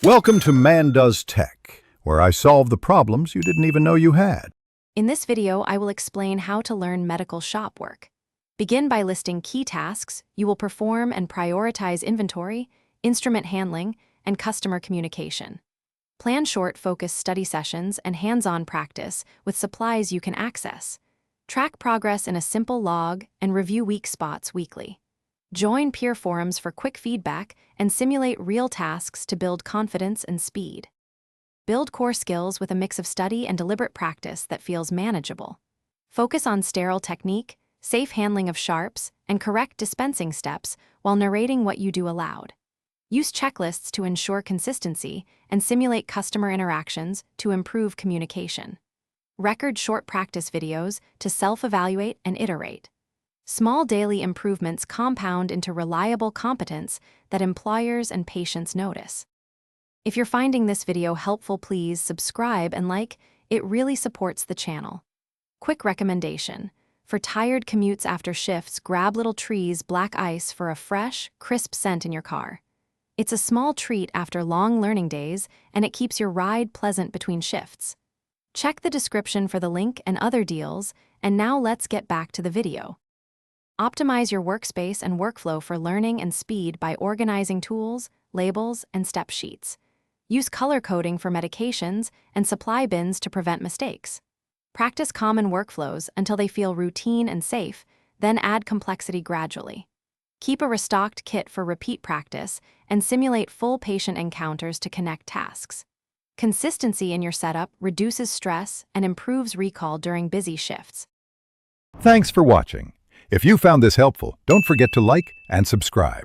Welcome to Man Does Tech, where I solve the problems you didn't even know you had. In this video, I will explain how to learn medical shop work. Begin by listing key tasks you will perform and prioritize inventory, instrument handling, and customer communication. Plan short, focused study sessions and hands-on practice with supplies you can access. Track progress in a simple log and review weak spots weekly. Join peer forums for quick feedback and simulate real tasks to build confidence and speed. Build core skills with a mix of study and deliberate practice that feels manageable. Focus on sterile technique, safe handling of sharps, and correct dispensing steps while narrating what you do aloud. Use checklists to ensure consistency and simulate customer interactions to improve communication. Record short practice videos to self-evaluate and iterate. Small daily improvements compound into reliable competence that employers and patients notice. If you're finding this video helpful, please subscribe and like. It really supports the channel. Quick recommendation. For tired commutes after shifts, grab Little Tree's Black Ice for a fresh, crisp scent in your car. It's a small treat after long learning days, and it keeps your ride pleasant between shifts. Check the description for the link and other deals, and now let's get back to the video. Optimize your workspace and workflow for learning and speed by organizing tools, labels, and step sheets. Use color coding for medications and supply bins to prevent mistakes. Practice common workflows until they feel routine and safe, then add complexity gradually. Keep a restocked kit for repeat practice and simulate full patient encounters to connect tasks. Consistency in your setup reduces stress and improves recall during busy shifts. Thanks for watching. If you found this helpful, don't forget to like and subscribe.